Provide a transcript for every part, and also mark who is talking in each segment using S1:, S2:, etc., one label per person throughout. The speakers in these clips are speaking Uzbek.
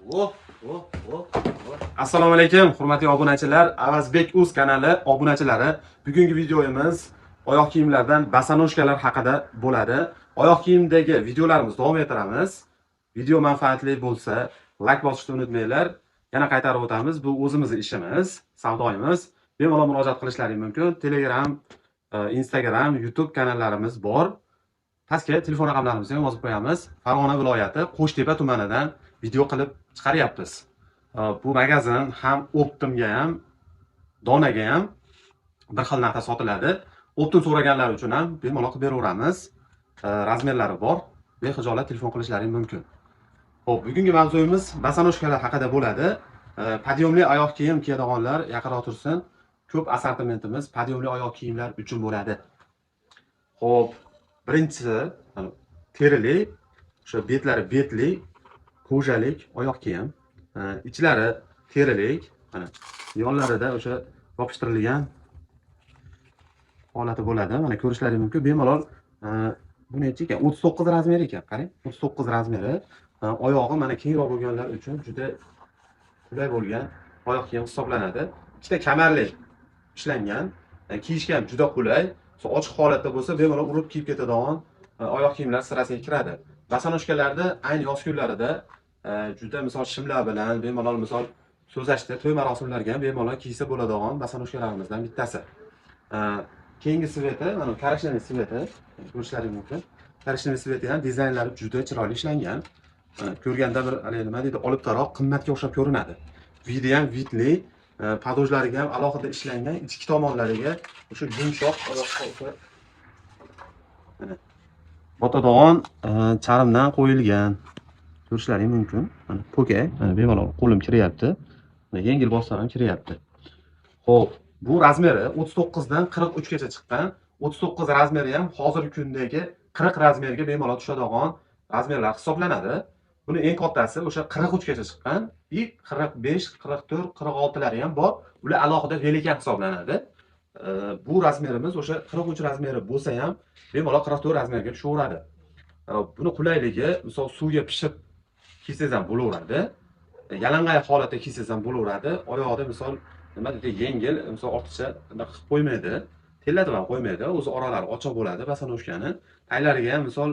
S1: Oh, oh, oh, oh. Assalomu alaykum, hurmatli obunachilar. Avazbek.uz kanali obunachilari. Bugungi videomiz oyoq kiyimlardan bosanoshkalar haqida bo'ladi. Oyoq kiyimdagi videolarimizni davom ettiramiz. Video manfaatli bo'lsa, like bosishni unutmanglar. Yana qaytarib o'tamiz, bu o'zimizning ishimiz, savdoyimiz. Bemalol murojaat qilishlaring mumkin. Telegram, Instagram, YouTube kanallarimiz bor. Pastga telefon raqamlarimizni ham yozib qo'yamiz. Farg'ona viloyati Qo'shtepa tumanidan video qilib chiqaryapmiz. Bu magazin ham Optimga ham, Donaga ham bir xil narxda sotiladi. Optim so'raganlar uchun ham bemalol qilib beraveramiz. Razmerlari bor. Bexijolat telefon qilishlaring mumkin. Xo'p, bugungi mavzuyimiz bosanoshkalar haqida bo'ladi. Podyomli oyoq kiyim kiyadiganlar yaqinroq tursin. Ko'p assortimentimiz podyomli oyoq kiyimlar uchun bo'ladi. Xo'p, birinchisi terili, o'sha betlari betli, ko'jalik oyoq kiyim. Ichlari terilik, mana yonlarida o'sha yopishtirilgan holati bo'ladi. Mana ko'rishlaringiz mumkin. Bemalol bu necha ekan? 39 razmeri ekan. Qarang, 39 razmeri. Oyog'i mana kengroq bo'lganlar uchun juda qulay bo'lgan oyoq kiyim hisoblanadi. Ikkita kamarli ishlangan, kiyishga ham juda qulay. Ochiq holatda bo'lsa, bemalol urib kiyib ketadigan oyoq kiyimlar sirasiga kiradi. Bosanoshkalarda ayni yoz kunlarida juda misol shimlar bilan, bemalol misol so'zashda, to'y marosimlarga ham bemalol kiysa bo'ladigan bosanoshkalarimizdan bittasi. Keyingi sveti, mana korishniy sveti, ko'rishlaringiz mumkin. Korishniy sveti ham dizaynlari juda chiroyli ishlangan. Ko'rganda bir nima deydi, olibtaroq, qimmatga o'xshab ko'rinadi. Vidi ham vidli, padojlariga ham alohida ishlangan, ichki tomonlariga o'sha yumshoq oyoqqa mana botadigan charmdan qo'yilgan. Ko'rishlaringiz mumkin. Mana po'ka, mana bemalol qo'lim kiryapti. Mana yengil bossam ham kiryapti. Xo'p, bu razmeri 39 dan 43 gacha chiqqan. 39 razmeri ham hozirgi kundagi 40 razmerga bemalol tushadigan razmerlar hisoblanadi. Buni eng kattasi o'sha 43 gacha chiqqan. 45, 44, 46 lari ham bor. Ular alohida velikan hisoblanadi. Bu razmerimiz o'sha 43 razmeri bo'lsa ham bemalol 44 razmerga tushaveradi. Buni qulayligi, misol suvga pishib kiysangiz ham bo'laveradi. Yalang'oq holatda kiysangiz ham bo'laveradi. Oyoqda misol nima deydi, yengil, misol ortiqcha nima qilib qo'ymaydi. Tellatib ham qo'ymaydi. O'zi oralari ochiq bo'ladi bosanoshkani. Taylariga ham misol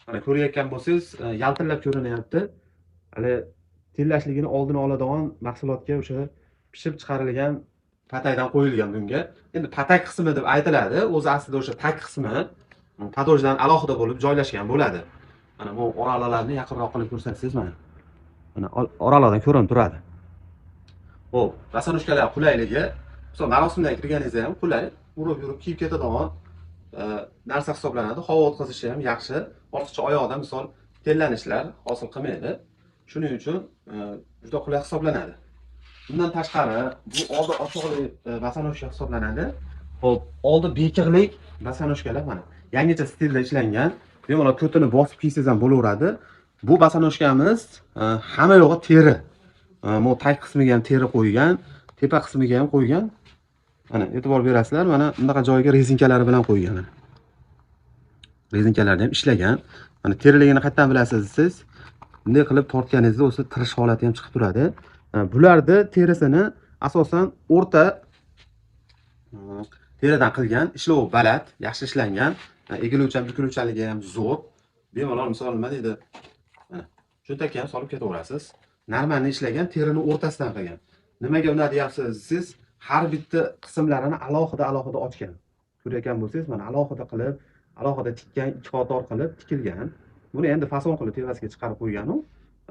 S1: mana ko'rayotgan bo'lsangiz, yaltillab ko'rinyapti. Hali tellashligini oldini oladigan mahsulotga o'sha pishib chiqarilgan pataydan qo'yilgan bunga. Endi patak qismi deb aytiladi. O'zi aslida o'sha tak qismi padojdan alohida bo'lib joylashgan bo'ladi. Mana bu oralalarni yaqinroq qilib ko'rsatsangiz mana. Mana oralardan ko'rinib turadi. Xo'p, bosanoshkalar qulayligi, misol marosimdan kirganingizda ham qulay, urib yurib kiyib ketadigan narsa hisoblanadi. Havo o'tkazishi ham yaxshi. Ortiqcha oyoqda misol tellanishlar hosil qilmaydi. Shuning uchun juda qulay hisoblanadi. Bundan tashqari, bu oldi ochiqli bosanoshka hisoblanadi. Xo'p, oldi bekiqlik bosanoshkalar mana yangicha stilda ishlangan. Bemalol ko'tini bosib kiysangiz ham bo'laveradi. Bu bosanoshkamiz hamma yo'g'i teri. Bu tag qismiga ham teri qo'ygan, tepa qismiga ham qo'ygan. Mana e'tibor berasizlar, mana bunaqa joyiga rezinkalari bilan qo'ygan. Rezinkalarni ham ishlagan. Mana teriligini qayerdan bilasiz siz? Bunday qilib tortganingizda o'sha tirish holati ham chiqib turadi. Bularni terisini asosan o'rta teridan qilgan, ishlovi baland, yaxshi ishlangan, egiluvchan, bukiluvchanligi ham zo'r. Bemalol misol nima deydi? Mana cho'ntakka ham solib ketaverasiz. Normalni ishlagan, terini o'rtasidan qilgan. Nimaga uni deyapsiz siz? Har bitta qismlarini alohida ochgan. Ko'rayotgan bo'lsangiz, mana alohida qilib, alohida tikkan, ikki qator qilib tikilgan. Buni endi fason qilib tevasiga chiqarib qo'ygan u.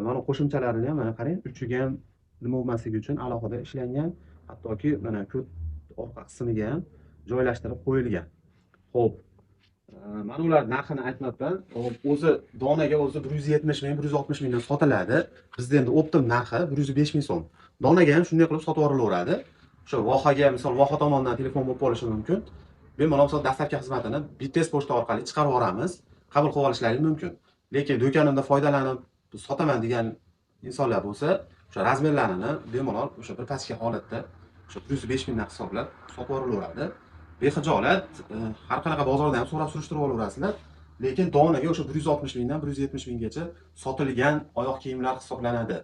S1: Mana qo'shimchalarini ham mana qarang, uchiga ham nima bo'lmasligi uchun alohida ishlangan. Hattoki mana ko't orqa qismiga ham joylashtirib qo'yilgan. Xo'p, mana ular narxini aytmabman. O'zi donaga o'zi 170 ming, 160 mingdan sotiladi. Bizda endi Optim narxi 105 ming so'm. Donaga ham shunday qilib sotib yuborilaveradi. O'sha vohaga, misol voha tomonidan telefon bo'lib qolishi mumkin. Bemalol misol dastlabki xizmatini bittes pochta orqali chiqarib yuboramiz. Qabul qilib olishlaringiz mumkin. Lekin do'konimda foydalanib sotaman degan insonlar bo'lsa, o'sha razmerlarini bemalol o'sha bir pastki holatda o'sha 105 mingdan hisoblab sotib yuborilaveradi. Bexijolat har qanaqa bozordan ham so'rab surishtirib olaverasizlar. Lekin donaga o'sha 160 mingdan 170 minggacha sotilgan oyoq kiyimlar hisoblanadi.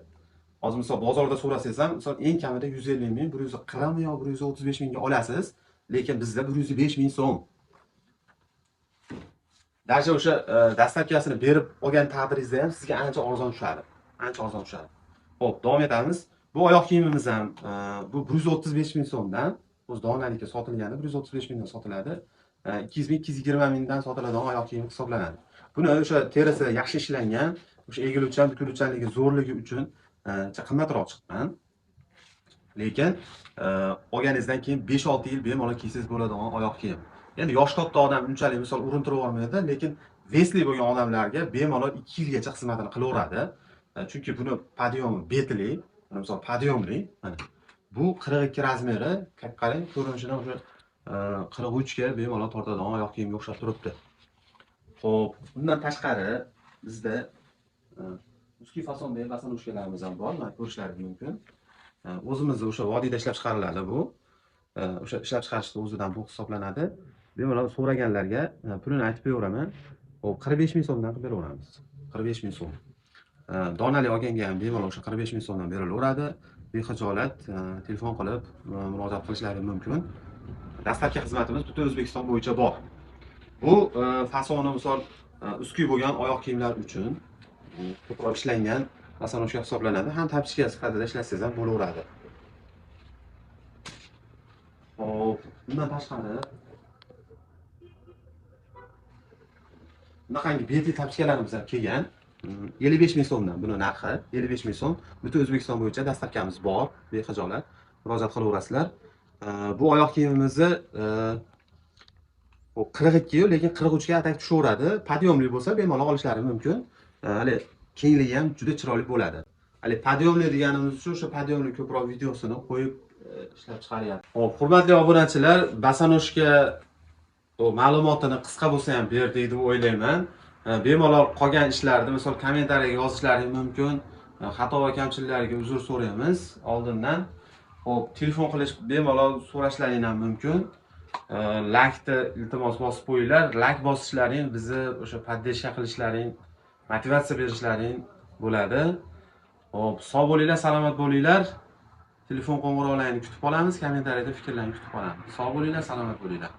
S1: Hozir misol bozorda so'rasangiz ham, misol eng kamida 150 ming, 140 ming yo 135 mingga olasiz, lekin bizda 105 ming so'm. Даже o'sha dastlabkasini berib olgan taqdiringizda ham sizga ancha arzon tushadi. Ancha arzon tushadi. Xo'p, davom etamiz. Bu oyoq kiyimimiz ham bu 135 ming so'mdan, o'z donalikka sotilgani 135 mingdan sotiladi. 200 ming, 220 mingdan sotiladigan oyoq kiyim hisoblanadi. Buni o'sha terisi yaxshi ishlangan, o'sha egiluvchan, bukiluvchanligi zo'rligi uchun qimmatroq chiqqan. Lekin olganingizdan keyin 5-6 yil bemalol kiysangiz bo'ladigan oyoq kiyim. Endi yosh katta odam unchalik misol urintirib olmaydi, lekin vesli bo'lgan odamlarga bemalol 2 yilgacha xizmatini qilaveradi. Chunki buni podyomi betli, misol podyomli. Mana bu 42 razmeri, qarang, ko'rinishidan o'sha 43 ga bemalol tortadigan oyoq kiyimga o'xshab turibdi. Xo'p, bundan tashqari bizda uskiy fasondagi bosonojkalarimiz ham bor, mana ko'rishlaringiz mumkin. O'zimizda o'sha vodiyda ishlab chiqariladi bu. O'sha ishlab chiqarishda o'zidan bu hisoblanadi. Bemalol so'raganlarga pulini aytib beraman. Hop, 45 ming so'mdan qilib beraveramiz. 45 ming so'm. Donali olganga ham bemalol o'sha 45 ming so'mdan berilaveradi. Bexijolat telefon qilib murojaat qilishlari mumkin. Dastlabki xizmatimiz butun O'zbekiston bo'yicha bor. Bu fasoni misol uskuy bo'lgan oyoq kiyimlar uchun ko'proq ishlangan bosonojka hisoblanadi. Ham tapchika sifatida ishlatsangiz ham bo'laveradi. Hop, bundan tashqari bunaqangi betli tapchikalarimiz ham kelgan. 55 ming so'mdan buni narxi 55 ming so'm. Butun O'zbekiston bo'yicha dastlabkamiz bor, bexijolat murojaat qilaverasizlar. Bu oyoq kiyimimizni 42 yu, lekin 43 ga atak tushaveradi. Podyomli bo'lsa bemalol olishlari mumkin. Hali kengligi ham juda chiroyli bo'ladi. Hali podyomli deganimiz uchun o'sha podyomli ko'proq videosini qo'yib ishlab chiqaryapti. Xo'p, hurmatli obunachilar, bosonojka ma'lumotini qisqa bo'lsa ham berdik deb o'ylayman. Bemalol qolgan ishlarni misol kommentariyaga yozishlaringiz mumkin. Xato va kamchiliklarga uzr so'raymiz oldindan. Xo'p, telefon qilish bemalol so'rashlaringiz ham mumkin. Laykni iltimos bosib qo'yinglar. Layk bosishlaring bizni o'sha podдержка qilishlaring, motivatsiya berishlaring bo'ladi. Xo'p, sog' bo'linglar, salomat bo'linglar. Telefon qo'ng'iroqlarini kutib qolamiz, kommentariyada fikrlaringizni kutib qolamiz. Sog' bo'linglar, salomat bo'linglar.